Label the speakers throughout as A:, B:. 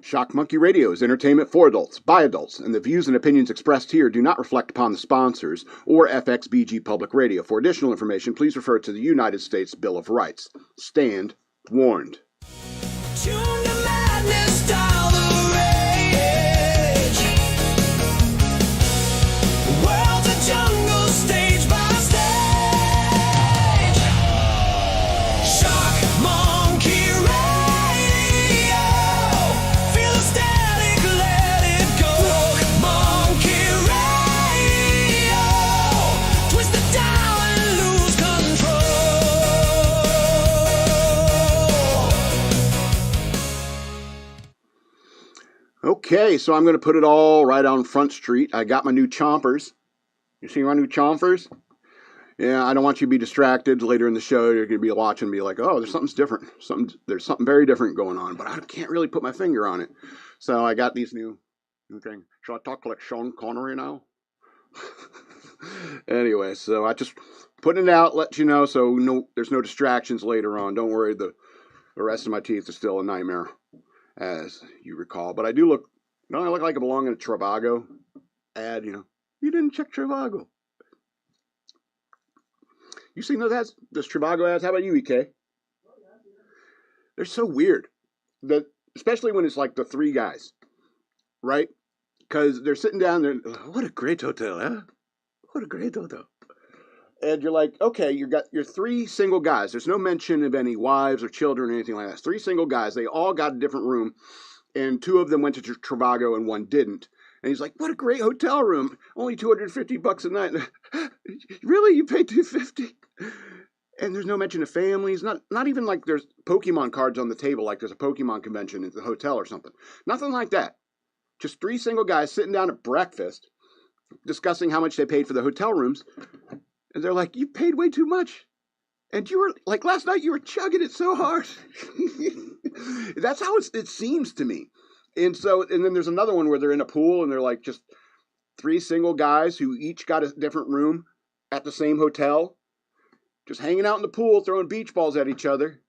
A: Shock Monkey Radio is entertainment for adults, by adults, and the views and opinions expressed here do not reflect upon the sponsors or FXBG Public Radio. For additional information, please refer to the United States Bill of Rights. Stand warned.
B: Tune the madness, dial the rage. The world's a jungle, stage by stage. Shock Monkey Radio. Feel the static, let it go. Monkey Radio. Twist the dial and lose control.
A: Okay, so I'm going to put it all right on Front Street. I got my new Chompers. You see my new Chompers? Yeah, I don't want you to be distracted. Later in the show, you're going to be watching and be like, oh, there's something's different. There's something very different going on, but I can't really put my finger on it. So I got these new things. Shall I talk like Sean Connery now? Anyway, so I just putting it out, let you know, so there's no distractions later on. Don't worry, the rest of my teeth are still a nightmare, as you recall. But I do look, don't I look like I belong in a Trivago ad, you know? You didn't check Trivago. You seen those ads, those Trivago ads? How about you, EK? They're so weird. Especially when it's like the three guys, right? Because they're sitting down there, what a great hotel, huh? What a great hotel. And you're like, okay, you're three single guys. There's no mention of any wives or children or anything like that. It's three single guys. They all got a different room, and two of them went to Trivago and one didn't. And he's like, what a great hotel room. Only $250 a night. Really? You paid $250? And there's no mention of families. Not even like there's Pokemon cards on the table, like there's a Pokemon convention at the hotel or something. Nothing like that. Just three single guys sitting down at breakfast, discussing how much they paid for the hotel rooms. And they're like, you paid way too much. And you were, like last night, you were chugging it so hard. That's how it seems to me. And then there's another one where they're in a pool and they're like just three single guys who each got a different room at the same hotel, just hanging out in the pool, throwing beach balls at each other.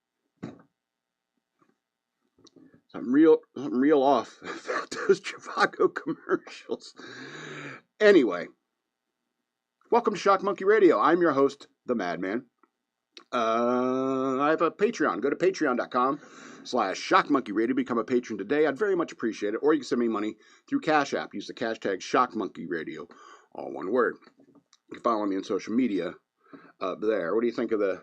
A: I'm real off about those Trivago commercials. Anyway, welcome to Shock Monkey Radio. I'm your host, the Madman. I have a Patreon. Go to patreon.com/shockmonkeyradio. Become a patron today. I'd very much appreciate it. Or you can send me money through Cash App. Use the hashtag shockmonkeyradio. All one word. You can follow me on social media up there. What do you think of the...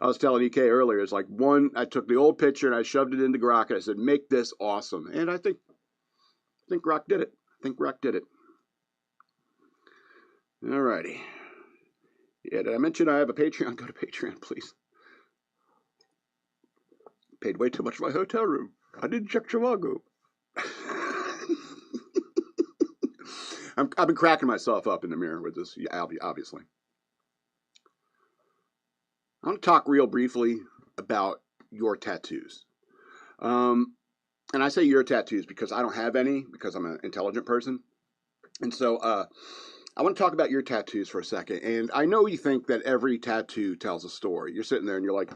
A: I was telling EK earlier, it's like I took the old picture and I shoved it into Grok and I said, make this awesome. And I think Grok did it. Alrighty. Yeah, did I mention I have a Patreon? Go to Patreon, please. Paid way too much for my hotel room. I didn't check Trivago. I've been cracking myself up in the mirror with this, obviously. I want to talk real briefly about your tattoos. And I say your tattoos because I don't have any, because I'm an intelligent person. And so I want to talk about your tattoos for a second. And I know you think that every tattoo tells a story. You're sitting there and you're like,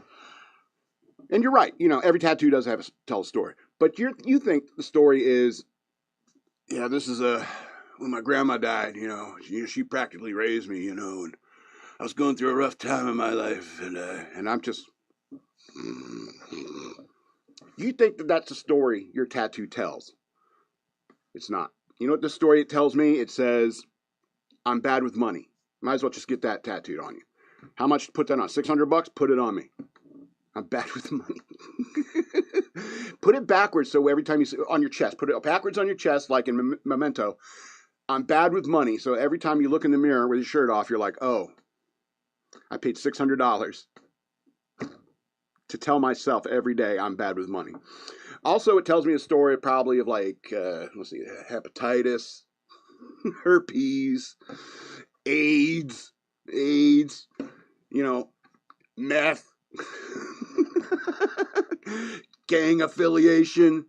A: and you're right, you know, every tattoo does tell a story. But you think the story is, yeah, this is when my grandma died, you know, she practically raised me, you know, and I was going through a rough time in my life, and I'm just... You think that that's the story your tattoo tells. It's not. You know what the story it tells me? It says, I'm bad with money. Might as well just get that tattooed on you. How much to put that on? $600? Put it on me. I'm bad with money. Put it backwards so every time you see on your chest, put it backwards on your chest like in Memento. I'm bad with money, so every time you look in the mirror with your shirt off, you're like, oh, I paid $600 to tell myself every day I'm bad with money. Also, it tells me a story probably of like, let's see, hepatitis, herpes, AIDS, you know, meth, gang affiliation,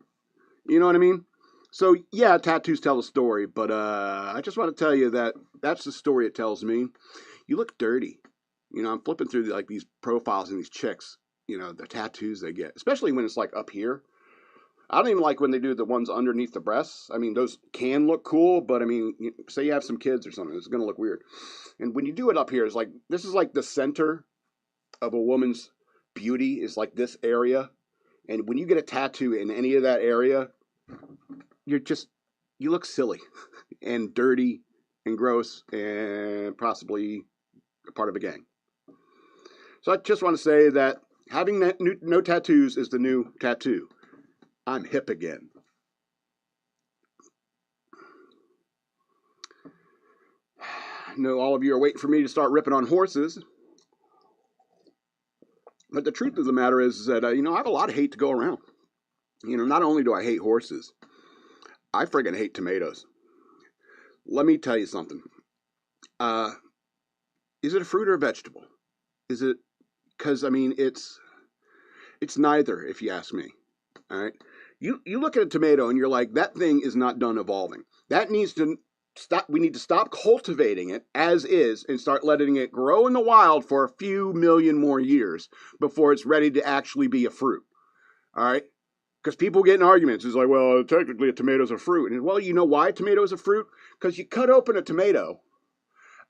A: you know what I mean? So, yeah, tattoos tell a story, but I just want to tell you that that's the story it tells me. You look dirty. You know, I'm flipping through like these profiles and these chicks, you know, the tattoos they get, especially when it's like up here. I don't even like when they do the ones underneath the breasts. I mean, those can look cool, but I mean, say you have some kids or something, it's going to look weird. And when you do it up here, it's like, this is like the center of a woman's beauty is like this area. And when you get a tattoo in any of that area, you look silly and dirty and gross and possibly a part of a gang. So I just want to say that having no tattoos is the new tattoo. I'm hip again. I know all of you are waiting for me to start ripping on horses. But the truth of the matter is that, I have a lot of hate to go around. Not only do I hate horses, I friggin' hate tomatoes. Let me tell you something. Is it a fruit or a vegetable? Is it? Because, it's neither, if you ask me. All right? You look at a tomato and you're like, that thing is not done evolving. That needs to stop. We need to stop cultivating it as is and start letting it grow in the wild for a few million more years before it's ready to actually be a fruit. All right? Because people get in arguments. It's like, well, technically a tomato's a fruit. And, well, you know why a tomato's a fruit? Because you cut open a tomato,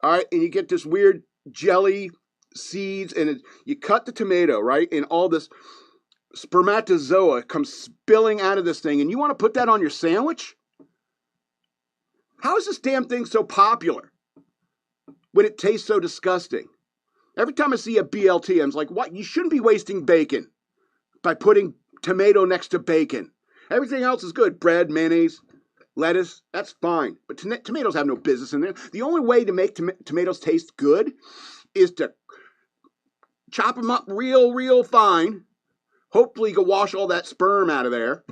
A: all right, and you get this weird jelly, seeds, and you cut the tomato, right, and all this spermatozoa comes spilling out of this thing, and you want to put that on your sandwich? How is this damn thing so popular when it tastes so disgusting? Every time I see a BLT, I'm like, what? You shouldn't be wasting bacon by putting tomato next to bacon. Everything else is good. Bread, mayonnaise, lettuce, that's fine. But tomatoes have no business in there. The only way to make tomatoes taste good is to chop them up real, real fine. Hopefully you can wash all that sperm out of there.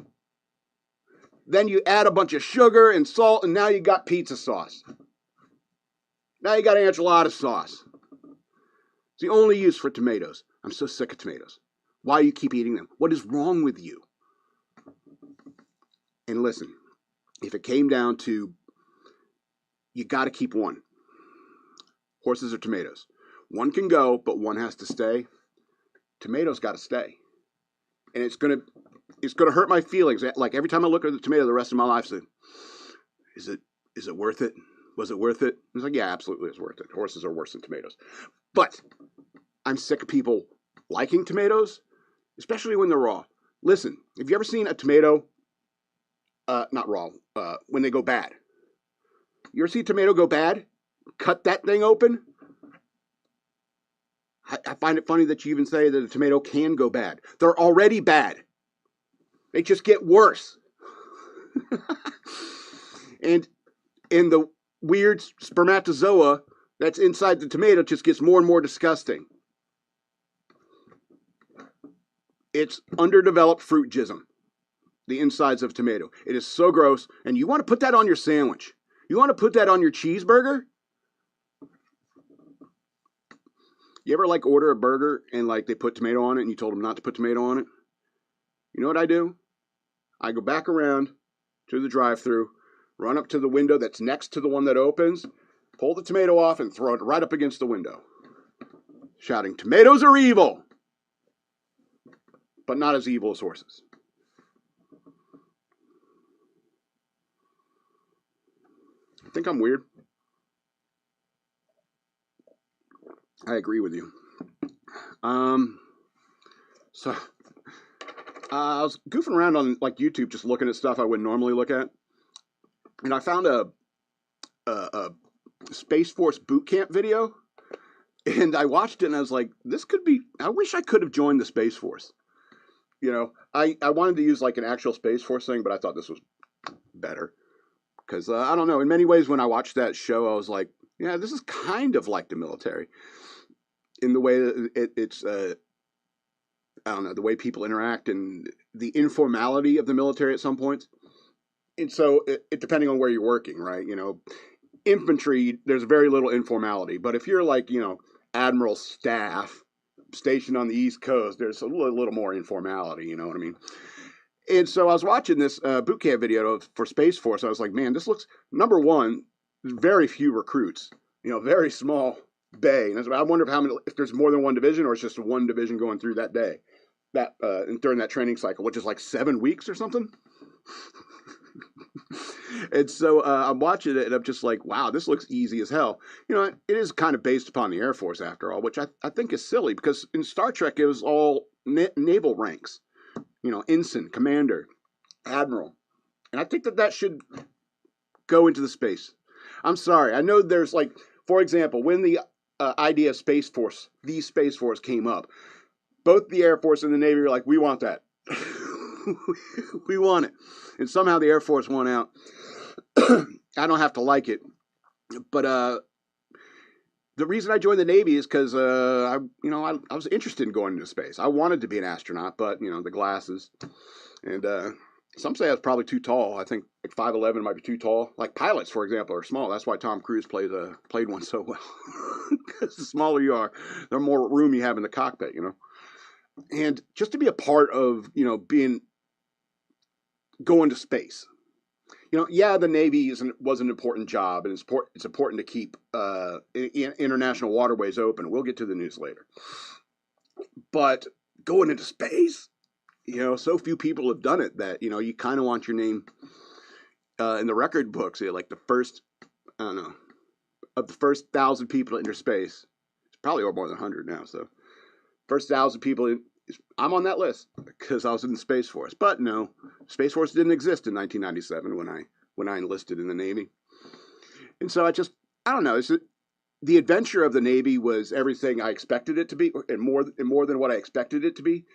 A: Then you add a bunch of sugar and salt, and now you got pizza sauce. Now you got enchilada sauce. It's the only use for tomatoes. I'm so sick of tomatoes. Why do you keep eating them? What is wrong with you? And listen, if it came down to, you got to keep one. Horses or tomatoes. One can go, but one has to stay. Tomatoes got to stay. And it's gonna hurt my feelings. Like every time I look at the tomato the rest of my life, say, is it worth it? Was it worth it? It's like, yeah, absolutely it's worth it. Horses are worse than tomatoes. But I'm sick of people liking tomatoes, especially when they're raw. Listen, have you ever seen a tomato, not raw, when they go bad? You ever see a tomato go bad? Cut that thing open? I find it funny that you even say that a tomato can go bad. They're already bad. They just get worse. and the weird spermatozoa that's inside the tomato just gets more and more disgusting. It's underdeveloped fruit jism, the insides of tomato. It is so gross. And you want to put that on your sandwich. You want to put that on your cheeseburger? You ever order a burger and they put tomato on it and you told them not to put tomato on it? You know what I do? I go back around to the drive-thru, run up to the window that's next to the one that opens, pull the tomato off and throw it right up against the window, shouting, "Tomatoes are evil!" But not as evil as horses. I think I'm weird. I agree with you. So I was goofing around on YouTube, just looking at stuff I wouldn't normally look at, and I found a Space Force boot camp video, and I watched it, and I was like, "This could be." I wish I could have joined the Space Force. I wanted to use an actual Space Force thing, but I thought this was better because I don't know. In many ways, when I watched that show, I was like, "Yeah, this is kind of like the military." In the way that it's, I don't know, the way people interact and the informality of the military at some points. And so, it depending on where you're working, right? Infantry, there's very little informality. But if you're Admiral Staff stationed on the East Coast, there's a little more informality, you know what I mean? And so I was watching this boot camp video for Space Force. I was like, man, this looks, number one, there's very few recruits, very small bay. And I wonder if there's more than one division or it's just one division going through that day. that during that training cycle, which is like 7 weeks or something. And so I'm watching it, and I'm just like, wow, this looks easy as hell. You know, it is kind of based upon the Air Force, after all, which I think is silly, because in Star Trek, it was all naval ranks. You know, ensign, commander, admiral. And I think that should go into the space. I'm sorry. I know there's like, for example, when the idea of Space Force, the Space Force came up, both the Air Force and the Navy were like, we want that. We want it. And somehow the Air Force won out. I don't have to like it. But the reason I joined the Navy is because I was interested in going into space. I wanted to be an astronaut, but, you know, the glasses. And some say I was probably too tall. I think like 5'11" might be too tall. Like pilots, for example, are small. That's why Tom Cruise played one so well. Because the smaller you are, the more room you have in the cockpit, you know. And just to be a part of, you know, going to space. You know, yeah, the Navy was an important job, and it's important to keep international waterways open. We'll get to the news later. But going into space, you know, so few people have done it that, you know, you kind of want your name in the record books. Like the first, I don't know, of the first 1,000 people to enter space, it's probably more than 100 now. So first 1,000 people, I'm on that list because I was in the Space Force. But no, Space Force didn't exist in 1997 when I enlisted in the Navy. And so I don't know. The adventure of the Navy was everything I expected it to be, and more than what I expected it to be.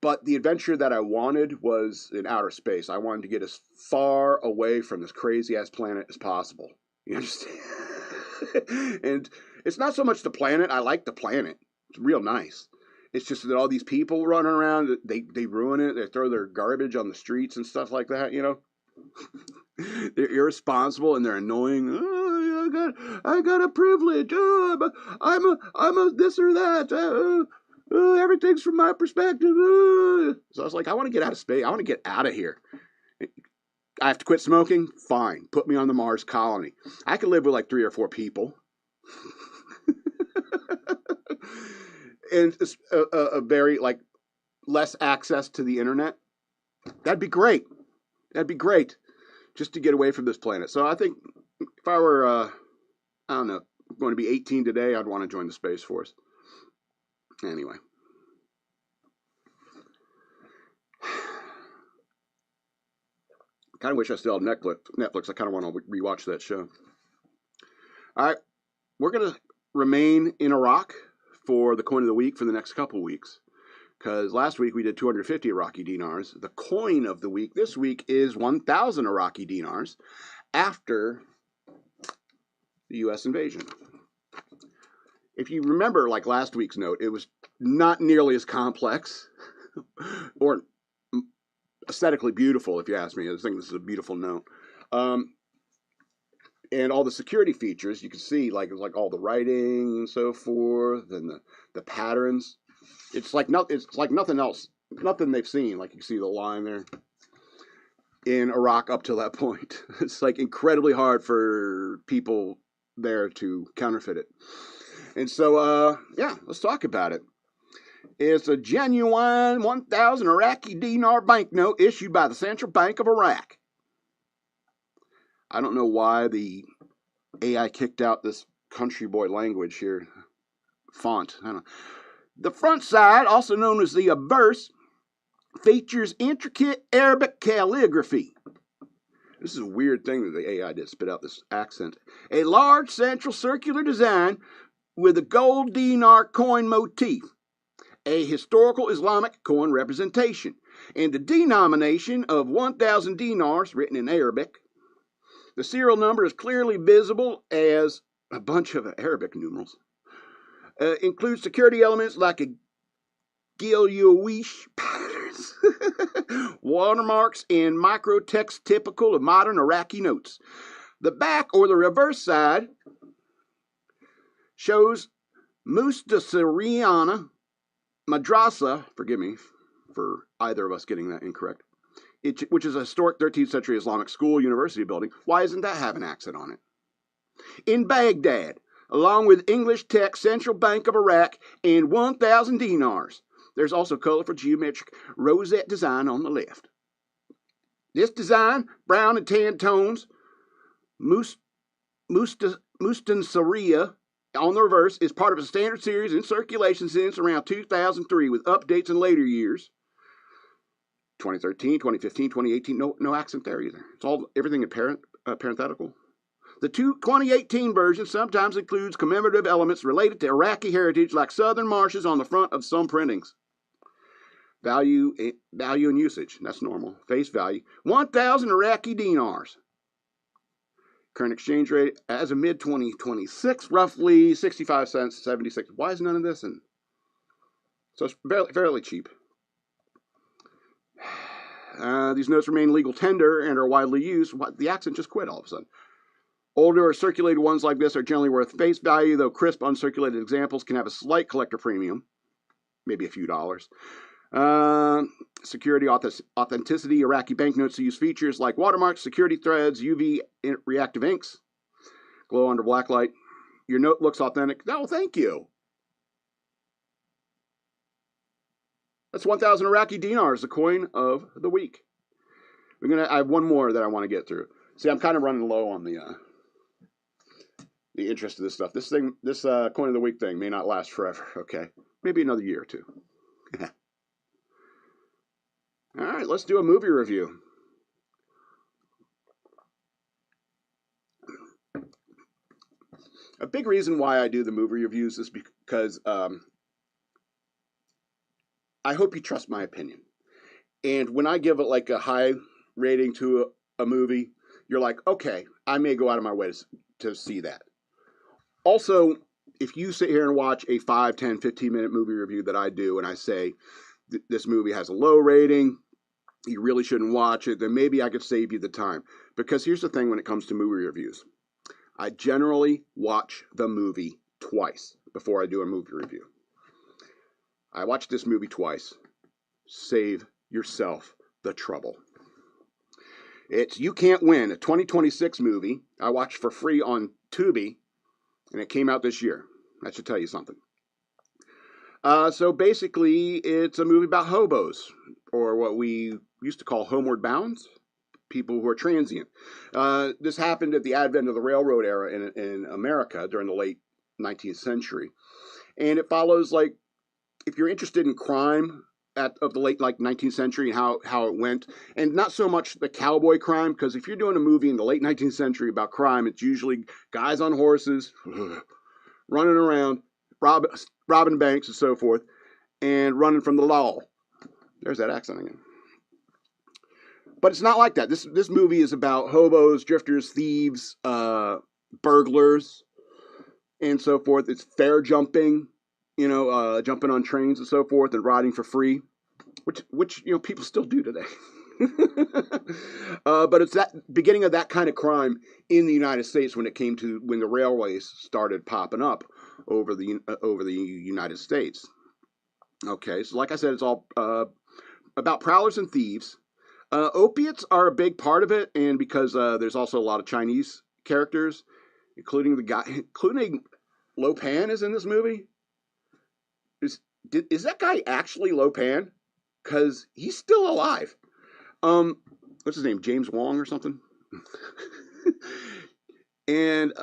A: But the adventure that I wanted was in outer space. I wanted to get as far away from this crazy-ass planet as possible. You understand? And it's not so much the planet. I like the planet. It's real nice. It's just that all these people running around, they ruin it. They throw their garbage on the streets and stuff like that, you know? They're irresponsible and they're annoying. Oh, I got a privilege. Oh, I'm a this or that. Everything's from my perspective. So I was like, I want to get out of space. I want to get out of here. I have to quit smoking? Fine. Put me on the Mars colony. I could live with like 3 or 4 people. And a very, like, less access to the internet. That'd be great. That'd be great. Just to get away from this planet. So I think if I were, I don't know, going to be 18 today, I'd want to join the Space Force. Anyway. I kind of wish I still had Netflix. I kind of want to rewatch that show. All right. We're going to remain in Iraq for the coin of the week for the next couple weeks. Because last week we did 250 Iraqi dinars. The coin of the week this week is 1,000 Iraqi dinars after the U.S. invasion. If you remember, like last week's note, it was not nearly as complex or aesthetically beautiful, if you ask me. I think this is a beautiful note. And all the security features, you can see like all the writing and so forth, and the patterns. It's like nothing else, nothing they've seen. Like you see the line there in Iraq up to that point. It's like incredibly hard for people there to counterfeit it. And so, yeah, let's talk about it. It's a genuine 1,000 Iraqi dinar banknote issued by the Central Bank of Iraq. I don't know why the AI kicked out this country boy language here. Font. I don't know. The front side, also known as the obverse, features intricate Arabic calligraphy. This is a weird thing that the AI did, spit out this accent. A large central circular design with a gold dinar coin motif. A historical Islamic coin representation. And the denomination of 1,000 dinars, written in Arabic. The serial number is clearly visible as a bunch of Arabic numerals. Includes security elements like a Gilyowish patterns, watermarks, and microtext typical of modern Iraqi notes. The back, or the reverse side, shows Mustasiriana Madrasa, forgive me for either of us getting that incorrect, which is a historic 13th century Islamic school university building. Why doesn't that have an accent on it? In Baghdad, along with English text, Central Bank of Iraq, and 1,000 dinars. There's also colorful geometric rosette design on the left. This design, brown and tan tones, Mustansaria on the reverse, is part of a standard series in circulation since around 2003 with updates in later years. 2013, 2015, 2018, no accent there either. It's all everything in parenthetical. The 2018 version sometimes includes commemorative elements related to Iraqi heritage, like southern marshes on the front of some printings. Value and usage, that's normal. Face value, 1,000 Iraqi dinars. Current exchange rate as of mid-2026, roughly 65 cents, 76. Why is none of this in? So it's fairly cheap. These notes remain legal tender and are widely used. The accent just quit all of a sudden. Older or circulated ones like this are generally worth face value, though crisp, uncirculated examples can have a slight collector premium, maybe a few dollars. Security, authenticity, Iraqi banknotes use features like watermarks, security threads, UV reactive inks, glow under black light. Your note looks authentic. Oh, thank you. That's 1,000 Iraqi dinars, the coin of the week. I have one more that I want to get through. See, I'm kind of running low on the interest of this stuff. This coin of the week thing may not last forever. Okay, maybe another year or two. All right, let's do a movie review. A big reason why I do the movie reviews is because I hope you trust my opinion. And when I give it like a high rating to a movie, you're like, okay, I may go out of my way to see that. Also, if you sit here and watch a 5, 10, 15-minute movie review that I do, and I say this movie has a low rating, you really shouldn't watch it, then maybe I could save you the time. Because here's the thing when it comes to movie reviews. I generally watch the movie twice before I do a movie review. I watched this movie twice. Save yourself the trouble. It's You Can't Win, a 2026 movie I watched for free on Tubi, and it came out this year. That should tell you something. So basically, it's a movie about hobos, or what we used to call homeward bounds, people who are transient. This happened at the advent of the railroad era in America during the late 19th century. And it follows, like, if you're interested in crime of the late 19th century and how it went, and not so much the cowboy crime, because if you're doing a movie in the late 19th century about crime, it's usually guys on horses running around, robbing banks and so forth, and running from the law. There's that accent again. But it's not like that. This movie is about hobos, drifters, thieves, burglars, and so forth. It's fair jumping, jumping on trains and so forth, and riding for free, which people still do today. But it's that beginning of that kind of crime in the United States when the railways started popping up over the United States. Okay, so like I said, it's all about prowlers and thieves. Opiates are a big part of it, and because there's also a lot of Chinese characters, including Lo Pan is in this movie. Is that guy actually Lo Pan? Because he's still alive. What's his name? James Wong or something? And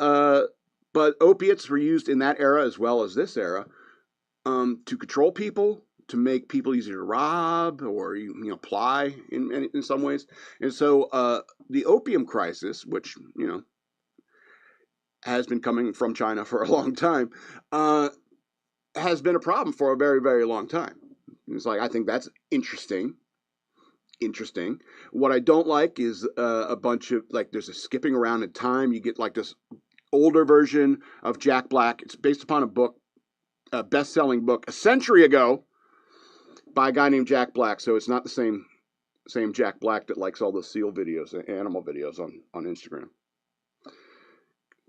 A: but opiates were used in that era as well as this era to control people, to make people easier to rob or ply in some ways. And so the opium crisis, which has been coming from China for a long time, has been a problem for a very, very long time. It's like, I think that's interesting. What I don't like is a bunch of, there's a skipping around in time. You get this older version of Jack Black. It's based upon a best-selling book a century ago by a guy named Jack Black. So it's not the same Jack Black that likes all the seal videos, animal videos on Instagram.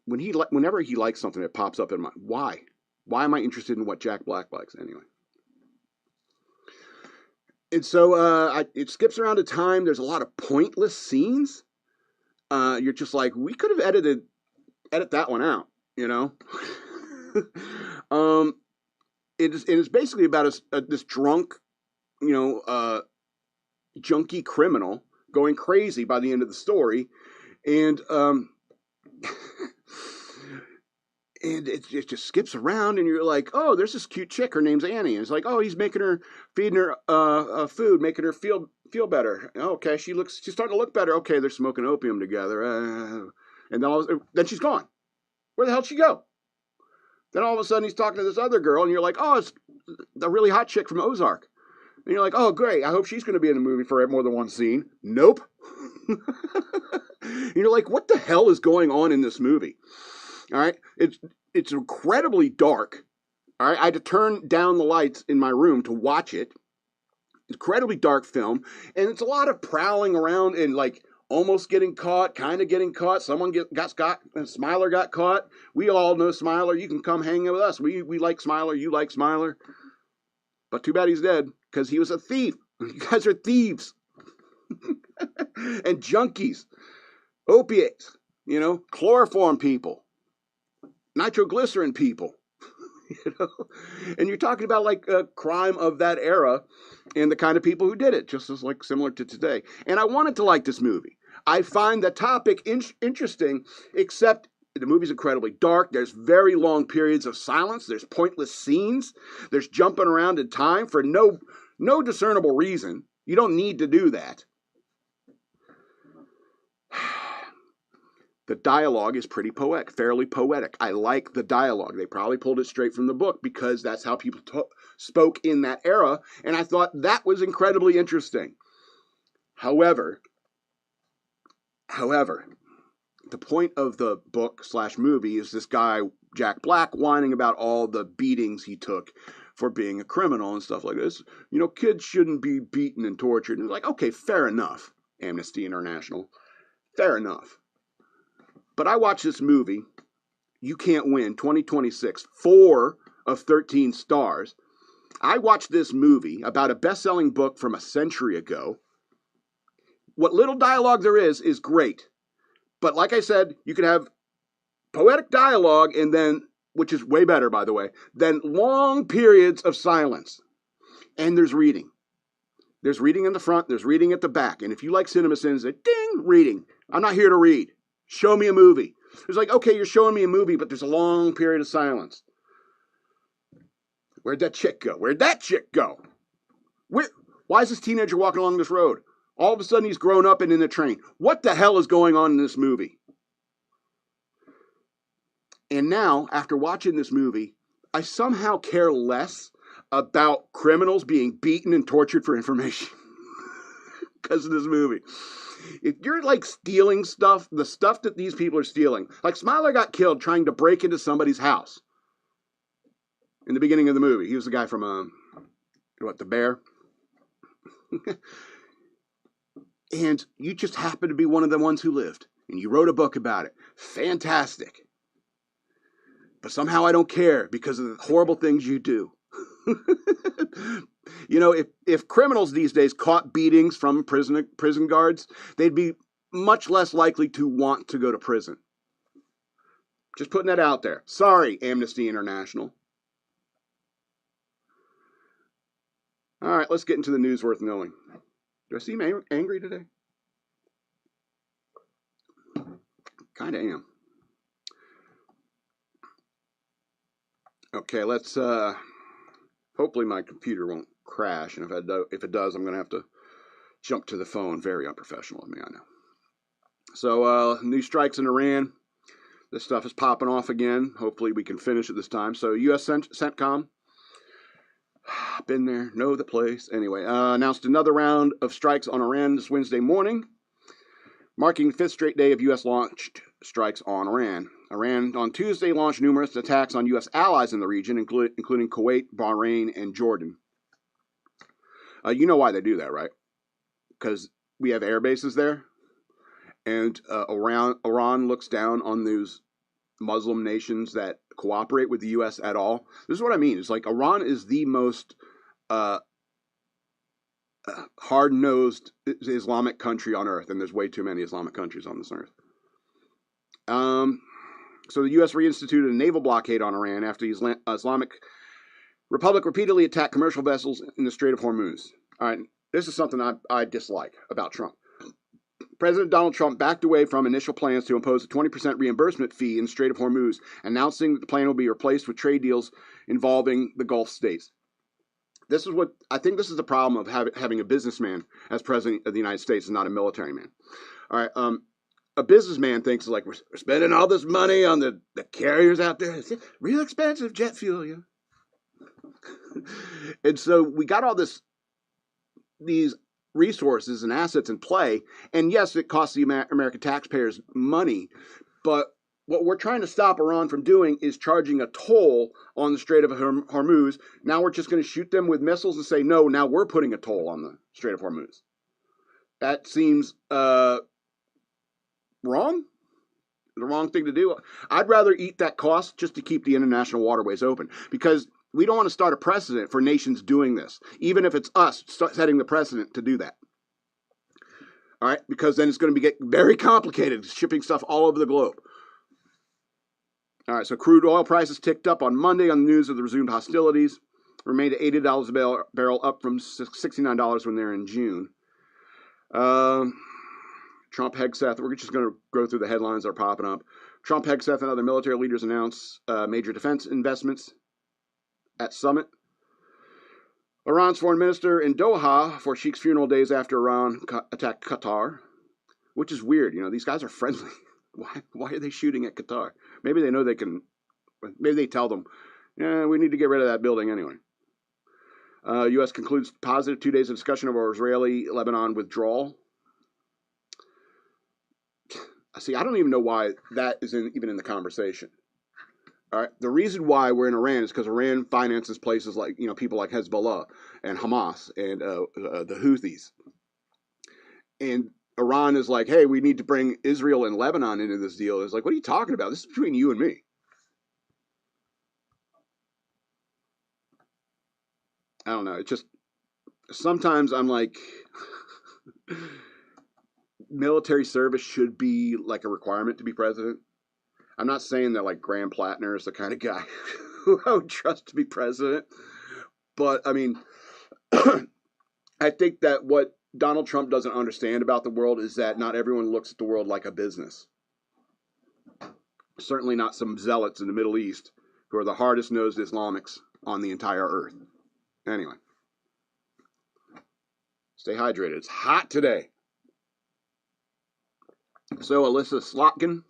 A: Whenever he likes something, it pops up in my, why? Why am I interested in what Jack Black likes anyway? And so it skips around a time. There's a lot of pointless scenes. You're just like, we could have edit that one out, it's basically about this drunk, junkie criminal going crazy by the end of the story, and and it just skips around, and you're like, oh, there's this cute chick. Her name's Annie. And it's like, oh, he's feeding her food, making her feel better. Okay, she's starting to look better. Okay, they're smoking opium together, and then she's gone. Where the hell did she go? Then all of a sudden he's talking to this other girl, and you're like, oh, it's the really hot chick from Ozark. And you're like, oh, great, I hope she's going to be in the movie for more than one scene. Nope. You're like, what the hell is going on in this movie? All right, it's incredibly dark. All right, I had to turn down the lights in my room to watch it. Incredibly dark film, and it's a lot of prowling around and like almost getting caught, kind of getting caught. Someone got Smiler got caught. We all know Smiler. You can come hang out with us. We like Smiler. You like Smiler. But too bad he's dead, because he was a thief. You guys are thieves. And junkies. Opiates. Chloroform people. Nitroglycerin people. And you're talking about like a crime of that era and the kind of people who did it, just as like similar to today. And I wanted to like this movie. I find the topic interesting, except the movie's incredibly dark. There's very long periods of silence. There's pointless scenes. There's jumping around in time for no discernible reason. You don't need to do that. The dialogue is pretty fairly poetic. I like the dialogue. They probably pulled it straight from the book because that's how people spoke in that era, and I thought that was incredibly interesting. However, the point of the book/movie is this guy, Jack Black, whining about all the beatings he took for being a criminal and stuff like this. Kids shouldn't be beaten and tortured. And it's like, okay, fair enough, Amnesty International. Fair enough. But I watched this movie, You Can't Win, 2026, 4 of 13 stars. I watched this movie about a best-selling book from a century ago. What little dialogue there is great. But like I said, you can have poetic dialogue and then, which is way better, by the way, than long periods of silence. And there's reading. There's reading in the front, there's reading at the back. And if you like cinema sins, ding, reading. I'm not here to read. Show me a movie. It's like, okay, you're showing me a movie, but there's a long period of silence. Where'd that chick go? Where'd that chick go? Why is this teenager walking along this road? All of a sudden he's grown up and in the train. What the hell is going on in this movie? And now, after watching this movie, I somehow care less about criminals being beaten and tortured for information because of this movie. If you're like stealing stuff, the stuff that these people are stealing, like Smiler got killed trying to break into somebody's house in the beginning of the movie. He was the guy from, The Bear? And you just happen to be one of the ones who lived, and you wrote a book about it. Fantastic. But somehow I don't care because of the horrible things you do. If criminals these days caught beatings from prison guards, they'd be much less likely to want to go to prison. Just putting that out there. Sorry, Amnesty International. All right, let's get into the news worth knowing. Do I seem angry today? Kind of am. Okay, let's, hopefully my computer won't crash, and if it does, I'm going to have to jump to the phone. Very unprofessional of me, I know. So, new strikes in Iran. This stuff is popping off again. Hopefully we can finish it this time. So, U.S. CENTCOM, been there, know the place. Anyway, announced another round of strikes on Iran this Wednesday morning, marking the 5th straight day of U.S. launched strikes on Iran. Iran on Tuesday launched numerous attacks on U.S. allies in the region, including Kuwait, Bahrain, and Jordan. You know why they do that, right? Because we have air bases there, and Iran looks down on those Muslim nations that cooperate with the U.S. at all. This is what I mean. It's like Iran is the most hard-nosed Islamic country on earth, and there's way too many Islamic countries on this earth. So the U.S. reinstituted a naval blockade on Iran after the Islamic Republic repeatedly attacked commercial vessels in the Strait of Hormuz. All right, this is something I dislike about Trump. President Donald Trump backed away from initial plans to impose a 20% reimbursement fee in the Strait of Hormuz, announcing that the plan will be replaced with trade deals involving the Gulf states. This is what I think. This is the problem of having a businessman as president of the United States and not a military man. All right, a businessman thinks like we're spending all this money on the carriers out there. It's real expensive jet fuel, yeah. And so we got all these resources and assets in play, and yes, it costs the American taxpayers money, but what we're trying to stop Iran from doing is charging a toll on the Strait of Hormuz. Now we're just going to shoot them with missiles and say, no, now we're putting a toll on the Strait of Hormuz. That seems wrong. The wrong thing to do. I'd rather eat that cost just to keep the international waterways open, because we don't want to start a precedent for nations doing this, even if it's us setting the precedent to do that. All right, because then it's going to get very complicated shipping stuff all over the globe. All right, so crude oil prices ticked up on Monday on the news of the resumed hostilities. Remained at $80 a barrel, up from $69 when they were in June. Trump, Hegseth, we're just going to go through the headlines that are popping up. Trump, Hegseth, and other military leaders announce major defense investments at summit. Iran's foreign minister in Doha for Sheikh's funeral days after Iran attacked Qatar, which is weird. You know, these guys are friendly. Why are they shooting at Qatar? Maybe they know they can. Maybe they tell them, yeah, we need to get rid of that building anyway. U.S. concludes positive 2 days of discussion over Israeli-Lebanon withdrawal. See, I don't even know why that is even in the conversation. All right, the reason why we're in Iran is because Iran finances places like, you know, people like Hezbollah and Hamas and the Houthis. And Iran is like, hey, we need to bring Israel and Lebanon into this deal. It's like, what are you talking about? This is between you and me. I don't know. It just, sometimes I'm like, military service should be like a requirement to be president. I'm not saying that like Graham Plattner is the kind of guy who I would trust to be president. But I mean, I think that what Donald Trump doesn't understand about the world is that not everyone looks at the world like a business. Certainly not some zealots in the Middle East who are the hardest-nosed Islamics on the entire earth. Anyway, stay hydrated. It's hot today. So Elissa Slotkin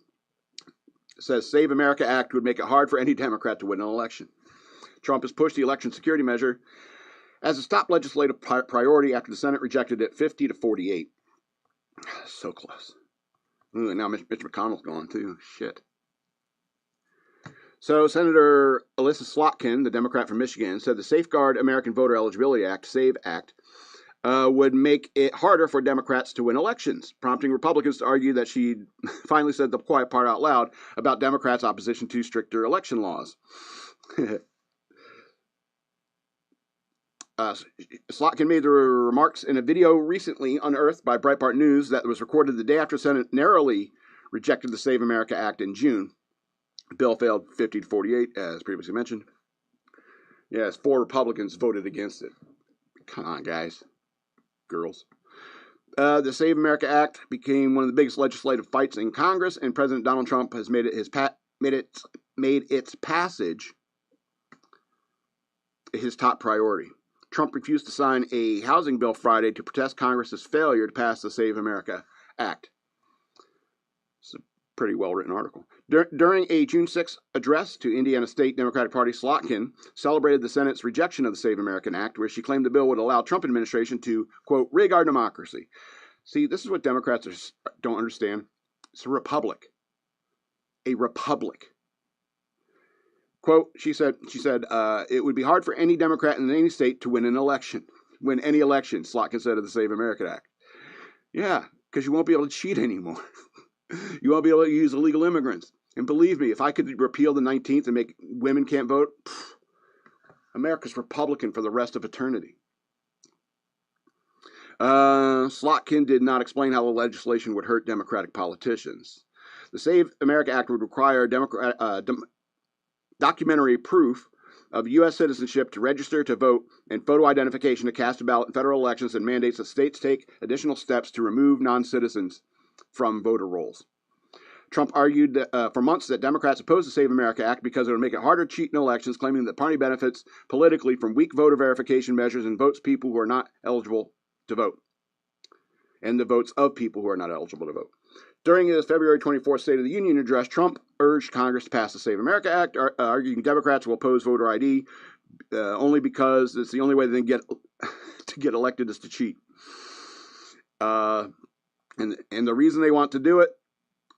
A: says Save America Act would make it hard for any Democrat to win an election. Trump has pushed the election security measure as a top legislative priority after the Senate rejected it 50 to 48. So close. Ooh, and now Mitch McConnell's gone too. Shit. So Senator Elissa Slotkin, the Democrat from Michigan, said the Safeguard American Voter Eligibility Act, SAVE Act, would make it harder for Democrats to win elections, prompting Republicans to argue that she finally said the quiet part out loud about Democrats' opposition to stricter election laws. Slotkin made the remarks in a video recently unearthed by Breitbart News that was recorded the day after Senate narrowly rejected the Save America Act in June. The bill failed 50 to 48, as previously mentioned. Yes, 4 Republicans voted against it. Come on, guys. Girls. The Save America Act became one of the biggest legislative fights in Congress, and President Donald Trump has made its passage his top priority. Trump refused to sign a housing bill Friday to protest Congress's failure to pass the Save America Act. It's a pretty well-written article. During a June 6th address to Indiana State Democratic Party, Slotkin celebrated the Senate's rejection of the Save American Act, where she claimed the bill would allow Trump administration to, quote, rig our democracy. See, this is what Democrats don't understand. It's a republic. A republic. Quote, she said, it would be hard for any Democrat in any state to win any election, Slotkin said of the Save America Act. Yeah, because you won't be able to cheat anymore. You won't be able to use illegal immigrants. And believe me, if I could repeal the 19th and make women can't vote, America's Republican for the rest of eternity. Slotkin did not explain how the legislation would hurt Democratic politicians. The Save America Act would require documentary proof of U.S. citizenship to register to vote and photo identification to cast a ballot in federal elections, and mandates that states take additional steps to remove non-citizens from voter rolls. Trump argued for months that Democrats opposed the Save America Act because it would make it harder to cheat in elections, claiming that the party benefits politically from weak voter verification measures and votes people who are not eligible to vote, and the votes of people who are not eligible to vote. During his February 24th State of the Union address, Trump urged Congress to pass the Save America Act, arguing Democrats will oppose voter ID only because it's the only way they can get to get elected is to cheat. And the reason they want to do it,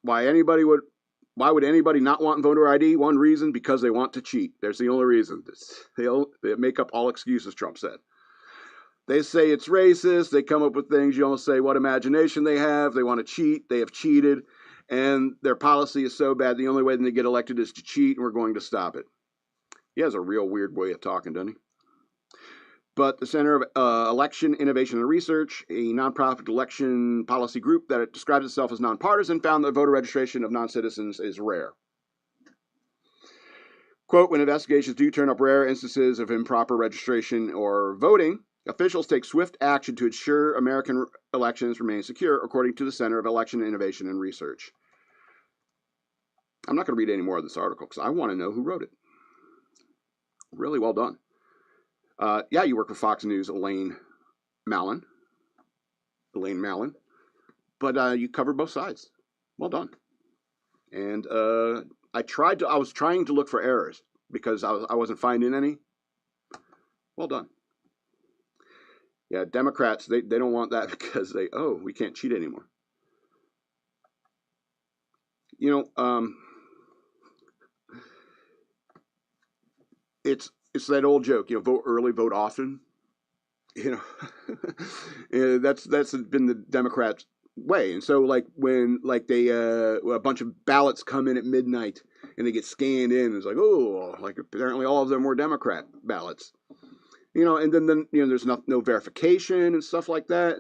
A: why would anybody not want voter ID? One reason, because they want to cheat. There's the only reason. They make up all excuses, Trump said. They say it's racist. They come up with things. You almost say what imagination they have. They want to cheat. They have cheated. And their policy is so bad, the only way they get elected is to cheat, and we're going to stop it. He has a real weird way of talking, doesn't he? But the Center of Election Innovation and Research, a nonprofit election policy group that describes itself as nonpartisan, found that voter registration of non-citizens is rare. Quote, when investigations do turn up rare instances of improper registration or voting, officials take swift action to ensure American elections remain secure, according to the Center of Election Innovation and Research. I'm not going to read any more of this article because I want to know who wrote it. Really well done. Yeah, you work for Fox News, Elaine Mallon. But you cover both sides. Well done. And I was trying to look for errors because I wasn't finding any. Well done. Yeah, Democrats, they don't want that because we can't cheat anymore. You know, it's that old joke, vote early, vote often. That's been the Democrats' way. And so when a bunch of ballots come in at midnight and they get scanned in, it's apparently all of them were Democrat ballots. And then there's no verification and stuff like that.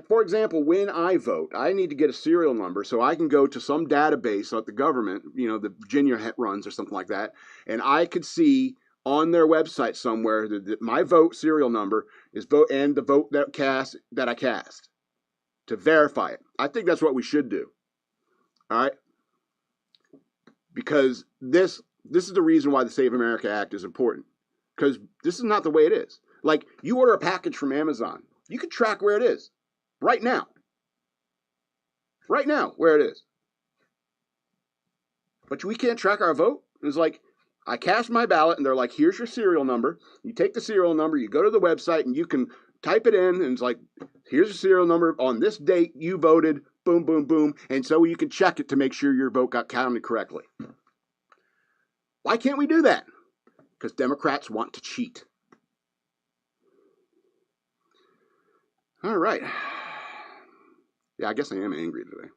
A: For example, when I vote, I need to get a serial number so I can go to some database that the government, the Virginia runs or something like that, and I could see on their website somewhere that my vote serial number is vote and the vote that I cast to verify it. I think that's what we should do. All right, because this is the reason why the Save America Act is important. Because this is not the way it is. You order a package from Amazon, you can track where it is. Right now, where it is. But we can't track our vote. It's I cast my ballot, and they're like, here's your serial number. You take the serial number, you go to the website, and you can type it in, and it's here's your serial number. On this date, you voted, boom, boom, boom. And so you can check it to make sure your vote got counted correctly. Why can't we do that? Because Democrats want to cheat. All right. Yeah, I guess I am angry today.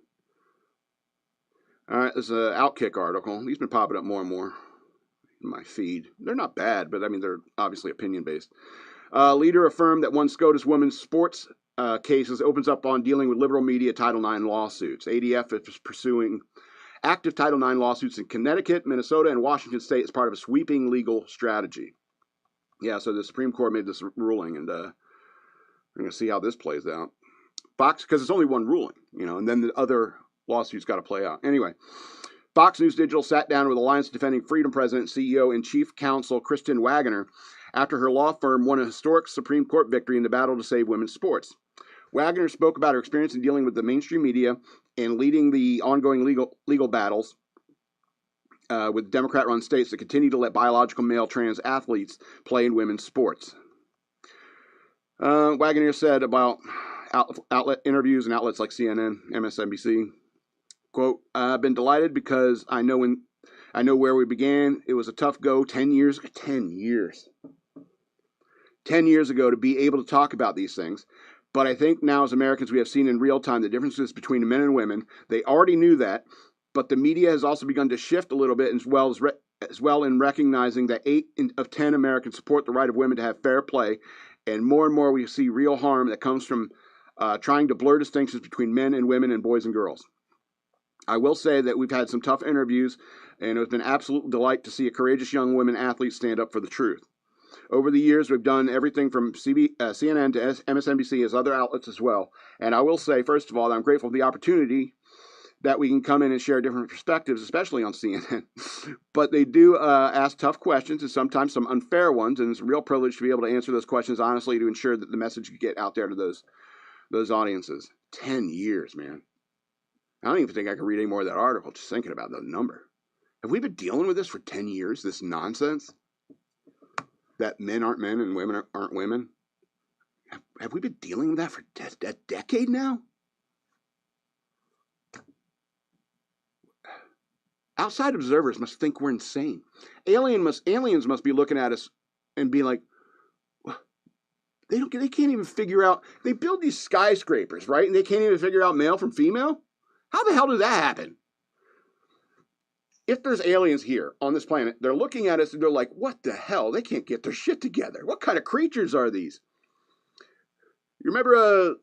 A: All right, there's an Outkick article. These been popping up more and more in my feed. They're not bad, but they're obviously opinion-based. Leader affirmed that one SCOTUS women's sports cases opens up on dealing with liberal media Title IX lawsuits. ADF is pursuing active Title IX lawsuits in Connecticut, Minnesota, and Washington State as part of a sweeping legal strategy. Yeah, so the Supreme Court made this ruling, and we're going to see how this plays out. Fox, because it's only one ruling, and then the other lawsuits got to play out. Anyway, Fox News Digital sat down with Alliance Defending Freedom President, CEO, and Chief Counsel Kristen Waggoner after her law firm won a historic Supreme Court victory in the battle to save women's sports. Waggoner spoke about her experience in dealing with the mainstream media and leading the ongoing legal battles with Democrat-run states that continue to let biological male trans athletes play in women's sports. Waggoner said about outlet interviews and outlets like CNN, MSNBC, quote, I've been delighted because I know where we began. It was a tough go 10 years ago to be able to talk about these things. But I think now as Americans we have seen in real time the differences between men and women. They already knew that, but the media has also begun to shift a little bit as well in recognizing that 8 of 10 Americans support the right of women to have fair play. And more we see real harm that comes from trying to blur distinctions between men and women and boys and girls. I will say that we've had some tough interviews and it has been an absolute delight to see a courageous young women athlete stand up for the truth. Over the years, we've done everything from CNN to MSNBC as other outlets as well. And I will say, first of all, that I'm grateful for the opportunity that we can come in and share different perspectives, especially on CNN. But they do ask tough questions and sometimes some unfair ones, and it's a real privilege to be able to answer those questions honestly to ensure that the message can get out there to those audiences. 10 years, man. I don't even think I can read any more of that article just thinking about the number. Have we been dealing with this for 10 years, this nonsense? That men aren't men and women aren't women? Have we been dealing with that for a decade now? Outside observers must think we're insane. Aliens must be looking at us and be like, they can't even figure out. They build these skyscrapers, right? And they can't even figure out male from female? How the hell does that happen? If there's aliens here on this planet, they're looking at us and they're like, what the hell? They can't get their shit together. What kind of creatures are these? You remember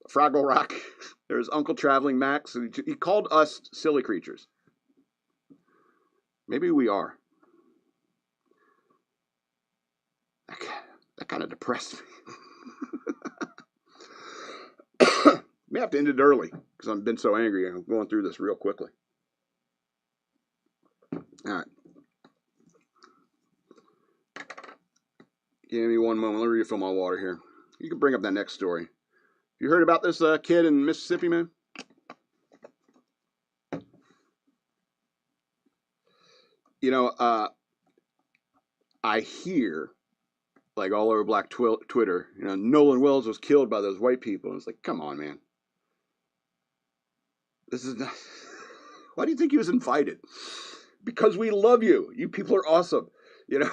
A: Fraggle Rock? There's Uncle Traveling Max. And he called us silly creatures. Maybe we are. That kind of depressed me. May have to end it early because I've been so angry. I'm going through this real quickly. All right. Give me one moment. Let me refill my water here. You can bring up that next story. You heard about this kid in Mississippi, man? You know, I hear, like all over Black Twitter, you know, Nolan Wells was killed by those white people. And it's like, come on, man. This is not... Why do you think he was invited? Because we love you. You people are awesome. You know,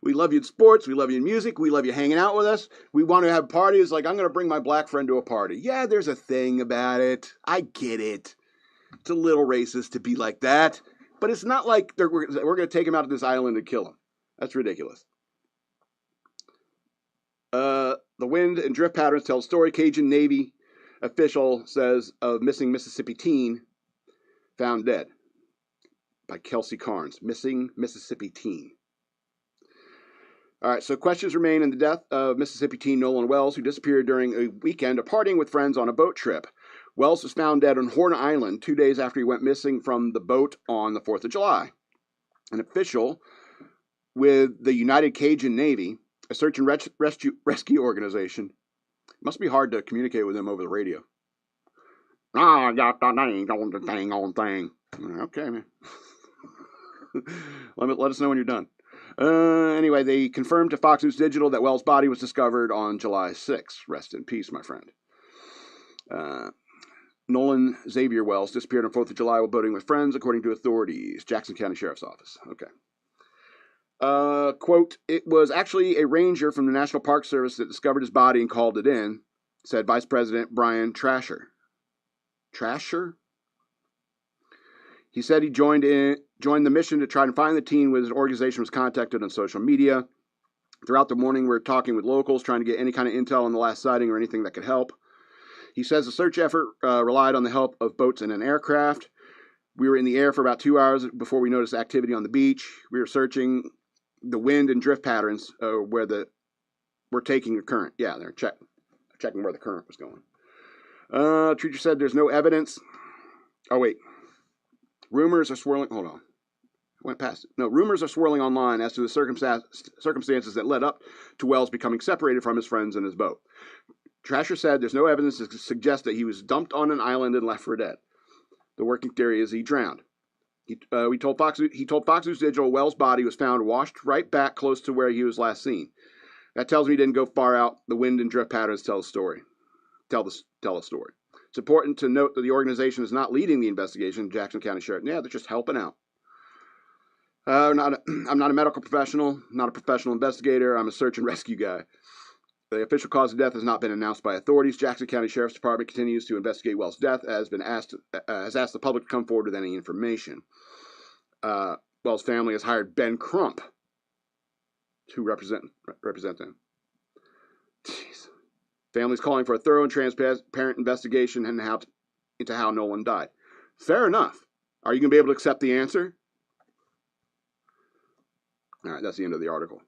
A: we love you in sports. We love you in music. We love you hanging out with us. We want to have parties. Like, I'm going to bring my black friend to a party. Yeah, there's a thing about it. I get it. It's a little racist to be like that. But it's not like we're going to take him out to this island and kill him. That's ridiculous. The wind and drift patterns tell a story. Cajun Navy official says of missing Mississippi teen found dead. By Kelsey Carnes, missing Mississippi teen. All right, so questions remain in the death of Mississippi teen Nolan Wells, who disappeared during a weekend of partying with friends on a boat trip. Wells was found dead on Horn Island 2 days after he went missing from the boat on the 4th of July. An official with the United Cajun Navy, a search and rescue organization, must be hard to communicate with them over the radio. I got the name on the dang on thing. Okay, man. Let us know when you're done. Anyway, they confirmed to Fox News Digital that Wells' body was discovered on July 6th. Rest in peace, my friend. Nolan Xavier Wells disappeared on 4th of July while boating with friends, according to authorities. Jackson County Sheriff's Office. Okay. Quote, it was actually a ranger from the National Park Service that discovered his body and called it in, said Vice President Brian Trasher. Trasher? He said he joined the mission to try to find the teen when his organization was contacted on social media. Throughout the morning, we were talking with locals, trying to get any kind of intel on the last sighting or anything that could help. He says the search effort relied on the help of boats and an aircraft. We were in the air for about 2 hours before we noticed activity on the beach. We were searching the wind and drift patterns where we're taking the current. Yeah, they're checking where the current was going. Treacher said there's no evidence. Oh, wait. Rumors are swirling. Hold on. Went past it. No, rumors are swirling online as to the circumstances that led up to Wells becoming separated from his friends and his boat. Trasher said there's no evidence to suggest that he was dumped on an island and left for dead. The working theory is he drowned. He told Fox News Digital Wells' body was found washed right back close to where he was last seen. That tells me he didn't go far out. The wind and drift patterns tell the story. Tell a story. It's important to note that the organization is not leading the investigation. Jackson County Sheriff. Yeah, they're just helping out. I'm not a medical professional, not a professional investigator. I'm a search and rescue guy. The official cause of death has not been announced by authorities. Jackson County Sheriff's Department continues to investigate Wells' death, has asked the public to come forward with any information. Wells' family has hired Ben Crump to represent them. Jeez. Family's calling for a thorough and transparent investigation into how Nolan died. Fair enough. Are you going to be able to accept the answer? All right, that's the end of the article.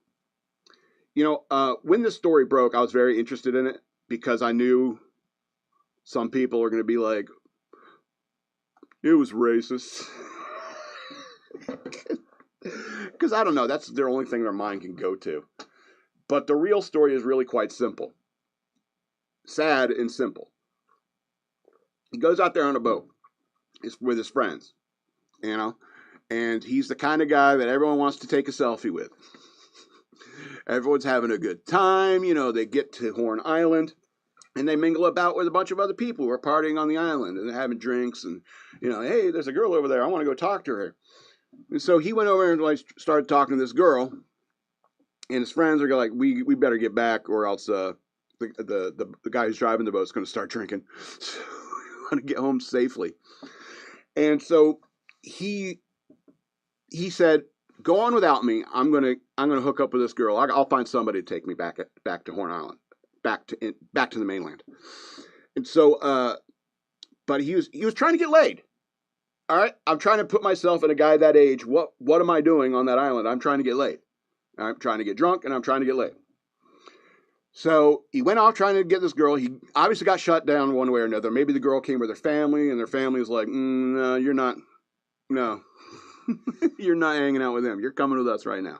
A: When this story broke, I was very interested in it because I knew some people are going to be like, it was racist. Because I don't know, that's the only thing their mind can go to. But the real story is really quite simple. Sad and simple. He goes out there on a boat with his friends, and he's the kind of guy that everyone wants to take a selfie with. Everyone's having a good time. They get to Horn Island, and they mingle about with a bunch of other people who are partying on the island, and they're having drinks, and, hey, there's a girl over there. I want to go talk to her. And so he went over and started talking to this girl, and his friends are like, we better get back, or else the guy who's driving the boat is going to start drinking. So we want to get home safely. And so he said, go on without me. I'm gonna hook up with this girl. I'll find somebody to take me back to Horn Island, back to the mainland. And so, but he was trying to get laid. All right, I'm trying to put myself in a guy that age. What am I doing on that island? I'm trying to get laid. I'm trying to get drunk, and I'm trying to get laid. So he went off trying to get this girl. He obviously got shut down one way or another. Maybe the girl came with her family, and their family was like, no, you're not. No, you're not hanging out with them. You're coming with us right now.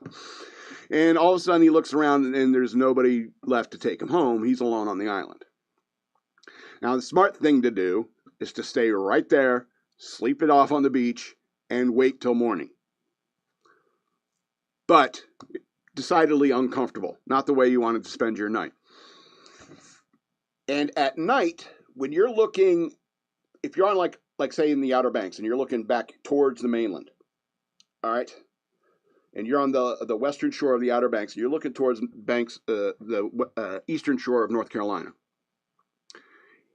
A: And all of a sudden, he looks around, and there's nobody left to take him home. He's alone on the island. Now, the smart thing to do is to stay right there, sleep it off on the beach, and wait till morning. But decidedly uncomfortable. Not the way you wanted to spend your night. And at night, when you're looking, if you're on like say in the Outer Banks, and you're looking back towards the mainland, all right, and you're on the western shore of the Outer Banks, and you're looking towards the eastern shore of North Carolina,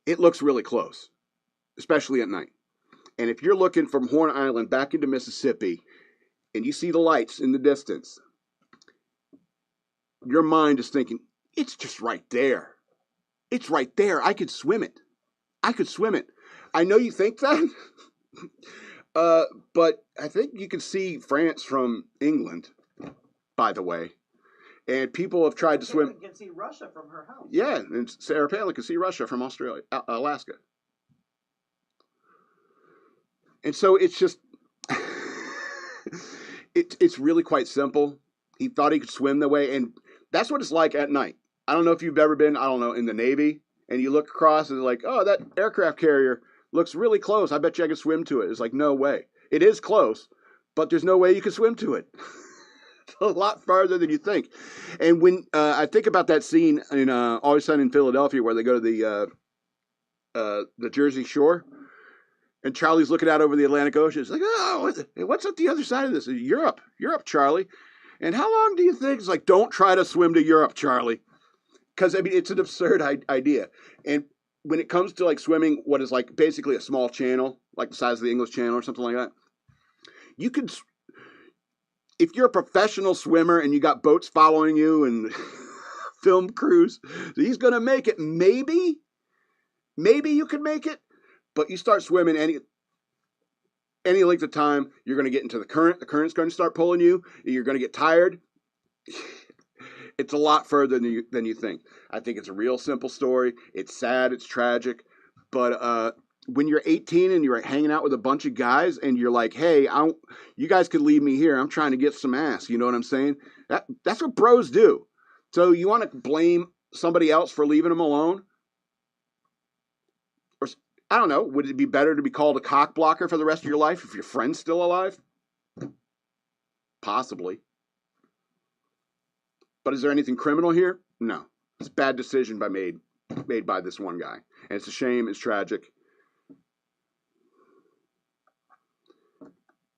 A: it looks really close, especially at night. And if you're looking from Horn Island back into Mississippi, and you see the lights in the distance, your mind is thinking, it's just right there. It's right there. I could swim it. I know you think that, but I think you can see France from England, by the way. And people have tried to swim.
C: You can see Russia from her house.
A: Yeah, and Sarah Palin can see Russia from Alaska. And so it's just, it's really quite simple. He thought he could swim the way, and that's what it's like at night. I don't know if you've ever been, in the Navy, and you look across and it's like, oh, that aircraft carrier looks really close. I bet you I could swim to it. It's like, no way. It is close, but there's no way you can swim to it. It's a lot farther than you think. And when I think about that scene in Always Sunny in Philadelphia where they go to the Jersey Shore, and Charlie's looking out over the Atlantic Ocean. It's like, oh, what's at the other side of this? Europe, Charlie. And how long do you think? It's like, don't try to swim to Europe, Charlie. Because, it's an absurd idea. And when it comes to, swimming what is, basically a small channel, like the size of the English Channel or something like that, you could, if you're a professional swimmer and you got boats following you and film crews, so he's going to make it. Maybe you could make it. But you start swimming any length of time, you're going to get into the current. The current's going to start pulling you. You're going to get tired. It's a lot further than you think. I think it's a real simple story. It's sad. It's tragic. But when you're 18 and you're hanging out with a bunch of guys and you're like, hey, you guys could leave me here. I'm trying to get some ass. You know what I'm saying? That's what bros do. So you want to blame somebody else for leaving them alone? I don't know. Would it be better to be called a cock blocker for the rest of your life if your friend's still alive? Possibly. But is there anything criminal here? No. It's a bad decision made by this one guy. And it's a shame. It's tragic.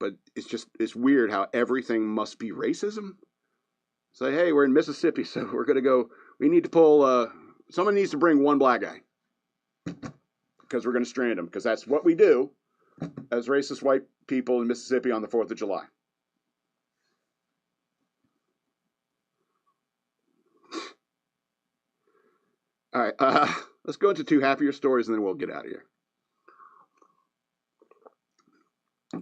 A: But it's weird how everything must be racism. Say, hey, we're in Mississippi, so we're going to go. We need to pull, someone needs to bring one black guy. Because we're going to strand them. Because that's what we do as racist white people in Mississippi on the 4th of July. All right. Let's go into 2 happier stories and then we'll get out of here.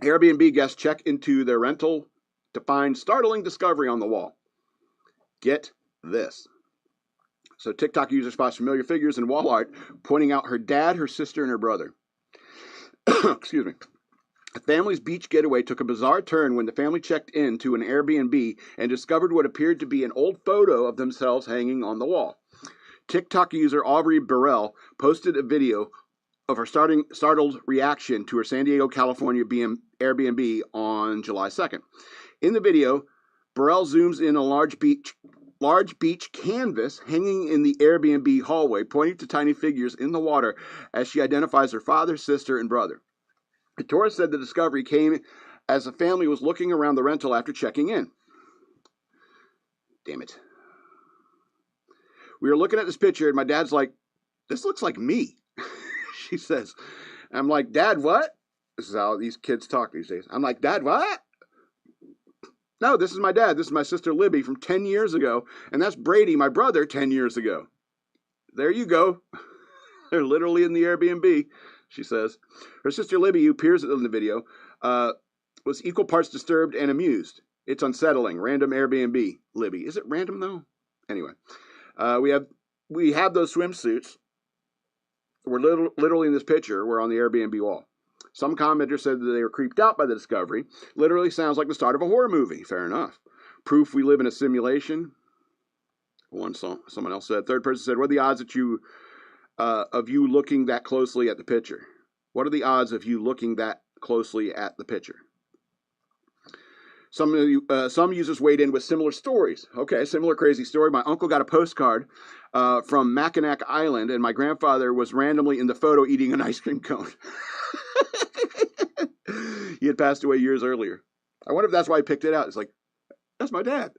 A: Airbnb guests check into their rental to find startling discovery on the wall. Get this. So TikTok user spots familiar figures in wall art, pointing out her dad, her sister, and her brother. Excuse me. The family's beach getaway took a bizarre turn when the family checked into an Airbnb and discovered what appeared to be an old photo of themselves hanging on the wall. TikTok user Aubrey Burrell posted a video of her startled reaction to her San Diego, California Airbnb on July 2nd. In the video, Burrell zooms in a large beach canvas hanging in the Airbnb hallway, pointing to tiny figures in the water as she identifies her father, sister, and brother. The tourist said the discovery came as the family was looking around the rental after checking in. Damn it. We were looking at this picture, and my dad's like, "This looks like me," she says. And I'm like, "Dad, what?" This is how these kids talk these days. I'm like, "Dad, what?" "No, this is my dad. This is my sister Libby from 10 years ago, and that's Brady, my brother, 10 years ago." There you go. They're literally in the Airbnb, she says. Her sister Libby, who appears in the video, was equal parts disturbed and amused. "It's unsettling. Random Airbnb, Libby." Is it random, though? Anyway, we have those swimsuits. We're literally in this picture. We're on the Airbnb wall. Some commenter said that they were creeped out by the discovery. Literally sounds like the start of a horror movie. Fair enough. Proof we live in a simulation. Someone else said. Third person said, "What are the odds that of you looking that closely at the picture? What are the odds of you looking that closely at the picture?" Some users weighed in with similar stories. Okay, similar crazy story. My uncle got a postcard from Mackinac Island, and my grandfather was randomly in the photo eating an ice cream cone. He had passed away years earlier. I wonder if that's why he picked it out. It's like, that's my dad.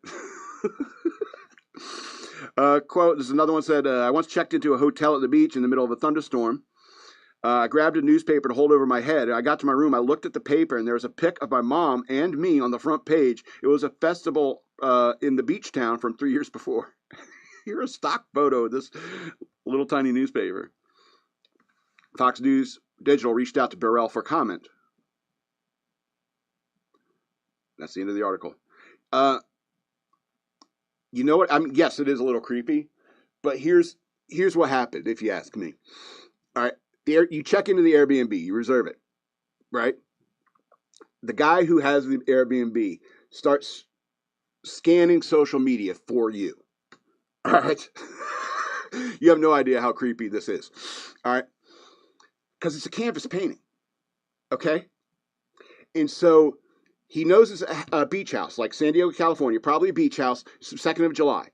A: Quote, this is another one said, "I once checked into a hotel at the beach in the middle of a thunderstorm. I grabbed a newspaper to hold over my head. I got to my room. I looked at the paper, and there was a pic of my mom and me on the front page. It was a festival in the beach town from 3 years before." Here's a stock photo of this little tiny newspaper. Fox News Digital reached out to Burrell for comment. That's the end of the article. You know what? Yes, it is a little creepy, but here's what happened, if you ask me. All right, you check into the Airbnb, you reserve it, right? The guy who has the Airbnb starts scanning social media for you. All right, you have no idea how creepy this is. All right, because it's a canvas painting, okay? And so he knows it's a beach house, like San Diego, California, probably a beach house, 2nd of July,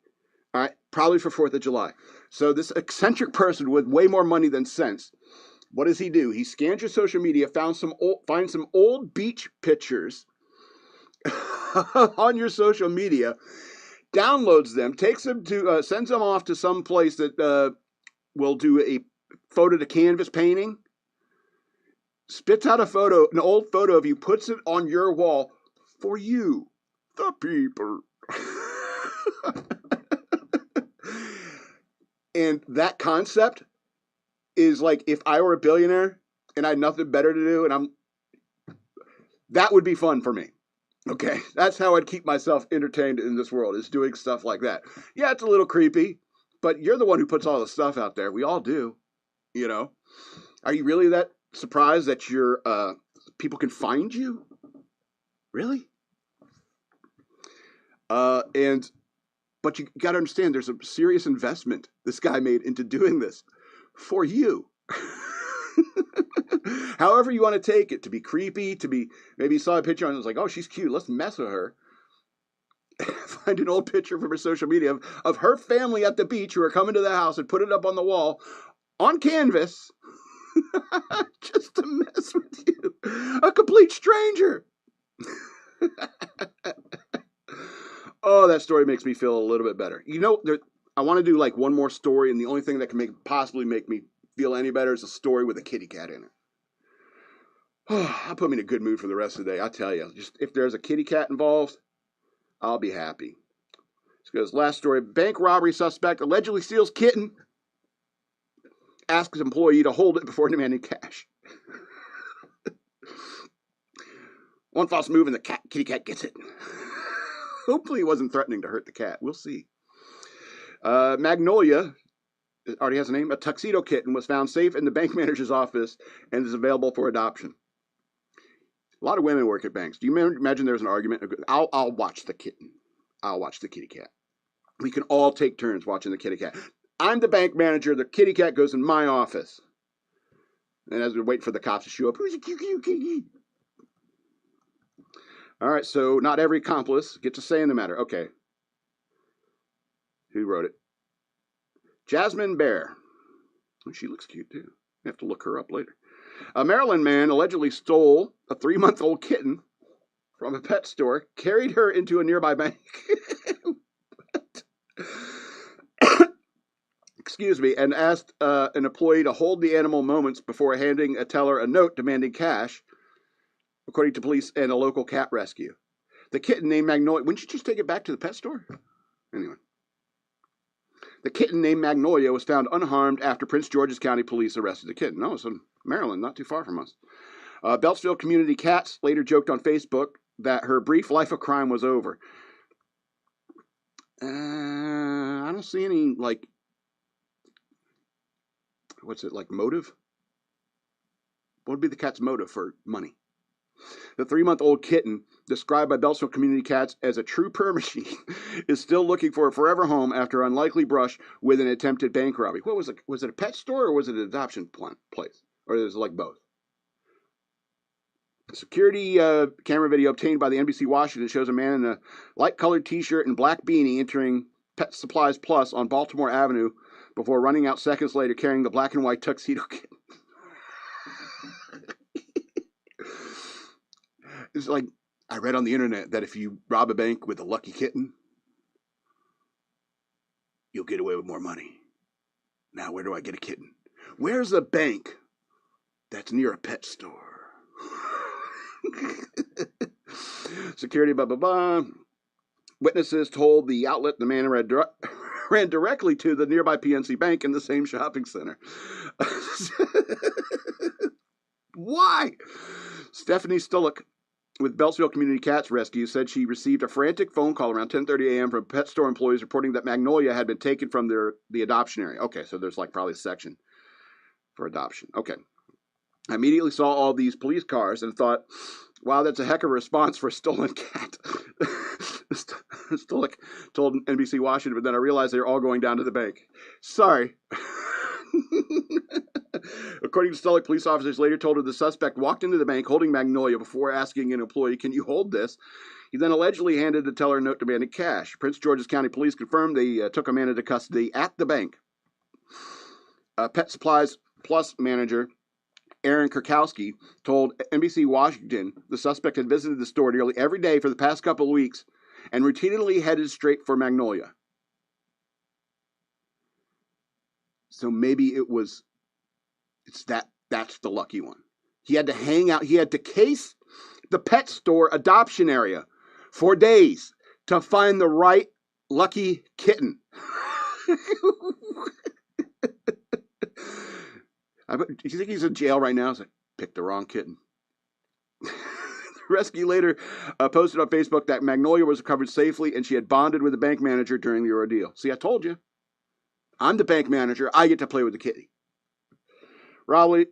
A: all right? Probably for 4th of July. So this eccentric person with way more money than sense, what does he do? He scans your social media, finds some old beach pictures on your social media, downloads them, takes them to, sends them off to some place that will do a photo to canvas painting, spits out an old photo of you, puts it on your wall for you, the people. And that concept is like, if I were a billionaire and I had nothing better to do, that would be fun for me. Okay, that's how I'd keep myself entertained in this world, is doing stuff like that. Yeah, it's a little creepy, but you're the one who puts all the stuff out there. We all do, you know. Are you really that surprised that your people can find you? Really? But you got to understand, there's a serious investment this guy made into doing this for you. However you want to take it, to be creepy, to be, maybe you saw a picture and it was like, oh, she's cute, let's mess with her. Find an old picture from her social media of her family at the beach who are coming to the house and put it up on the wall on canvas just to mess with you. A complete stranger. Oh, that story makes me feel a little bit better. You know, I want to do like one more story, and the only thing that can possibly make me feel any better is a story with a kitty cat in it. That'll put me in a good mood for the rest of the day. I tell you, just if there's a kitty cat involved, I'll be happy. This goes, last story. Bank robbery suspect allegedly steals kitten. Asks employee to hold it before demanding cash. One false move and the kitty cat gets it. Hopefully he wasn't threatening to hurt the cat. We'll see. Magnolia, already has a name, a tuxedo kitten, was found safe in the bank manager's office and is available for adoption. A lot of women work at banks. Do you imagine there's an argument? I'll watch the kitten. I'll watch the kitty cat. We can all take turns watching the kitty cat. I'm the bank manager. The kitty cat goes in my office. And as we wait for the cops to show up, who's a cute kitty? All right, so not every accomplice gets a say in the matter. Okay. Who wrote it? Jasmine Bear. Oh, she looks cute, too. You have to look her up later. A Maryland man allegedly stole a 3-month-old kitten from a pet store, carried her into a nearby bank. Excuse me, and asked an employee to hold the animal moments before handing a teller a note demanding cash, according to police and a local cat rescue. The kitten named Magnolia... Wouldn't you just take it back to the pet store? Anyway. The kitten named Magnolia was found unharmed after Prince George's County Police arrested the kitten. No, it's in Maryland, not too far from us. Beltsville Community Cats later joked on Facebook that her brief life of crime was over. I don't see any, like... What's it, like motive? What would be the cat's motive for money? The 3-month-old kitten, described by Beltsville Community Cats as a true purr machine, is still looking for a forever home after unlikely brush with an attempted bank robbery. What was it? Was it a pet store or was it an adoption place? Or is it like both? A security camera video obtained by the NBC Washington shows a man in a light-colored T-shirt and black beanie entering Pet Supplies Plus on Baltimore Avenue before running out seconds later carrying the black and white tuxedo kitten. It's like, I read on the internet that if you rob a bank with a lucky kitten, you'll get away with more money. Now, where do I get a kitten? Where's a bank that's near a pet store? Security, blah, blah, blah. Witnesses told the outlet the man ran directly to the nearby PNC Bank in the same shopping center. Why? Stephanie Stullock with Beltsville Community Cats Rescue said she received a frantic phone call around 10:30 a.m. from pet store employees reporting that Magnolia had been taken from the adoption area. Okay, so there's like probably a section for adoption. Okay. I immediately saw all these police cars and thought, wow, that's a heck of a response for a stolen cat. Stullock told NBC Washington, but then I realized they were all going down to the bank. Sorry. According to Stullock, police officers later told her the suspect walked into the bank holding Magnolia before asking an employee, can you hold this? He then allegedly handed the teller a note demanding cash. Prince George's County Police confirmed they took a man into custody at the bank. Pet Supplies Plus manager Aaron Kurkowski told NBC Washington the suspect had visited the store nearly every day for the past couple of weeks and routinely headed straight for Magnolia. So maybe that's the lucky one. He had to hang out, he had to case the pet store adoption area for days to find the right lucky kitten. Do you think he's in jail right now? It's like, picked the wrong kitten. The rescue later posted on Facebook that Magnolia was recovered safely and she had bonded with the bank manager during the ordeal. See, I told you. I'm the bank manager. I get to play with the kitty. The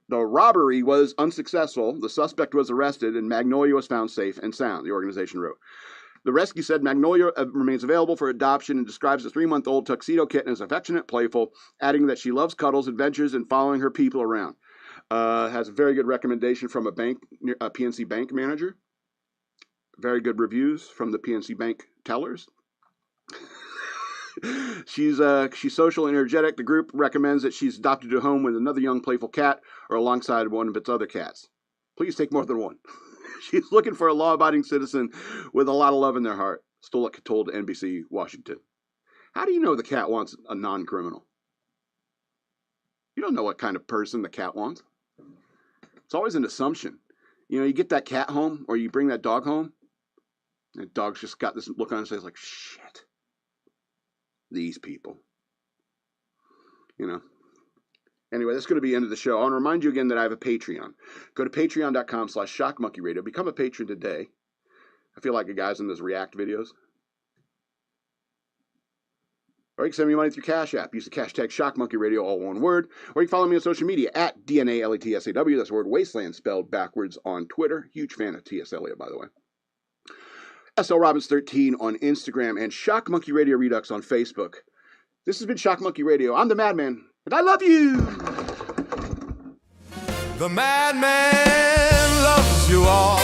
A: robbery was unsuccessful. The suspect was arrested and Magnolia was found safe and sound, the organization wrote. The rescue said Magnolia remains available for adoption and describes the 3-month-old tuxedo kitten as affectionate, playful, adding that she loves cuddles, adventures, and following her people around. Has a very good recommendation from a PNC Bank manager. Very good reviews from the PNC Bank tellers. She's social and energetic. The group recommends that she's adopted a home with another young playful cat or alongside one of its other cats. Please take more than one. She's looking for a law-abiding citizen with a lot of love in their heart, Stullock told NBC Washington. How do you know the cat wants a non-criminal? You don't know what kind of person the cat wants. It's always an assumption. You know, you get that cat home or you bring that dog home, and the dog's just got this look on his face like, shit. These people. You know. Anyway, that's going to be the end of the show. I want to remind you again that I have a Patreon. Go to patreon.com/shockmonkeyradio. Become a patron today. I feel like the guys in those React videos. Or you can send me money through Cash App. Use the hashtag shockmonkeyradio, all one word. Or you can follow me on social media at DNALETSAW. That's the word Wasteland spelled backwards on Twitter. Huge fan of T.S. Eliot, by the way. SL Robbins 13 on Instagram and Shock Monkey Radio Redux on Facebook. This has been Shock Monkey Radio. I'm the Madman, and I love you.
B: The madman loves you all.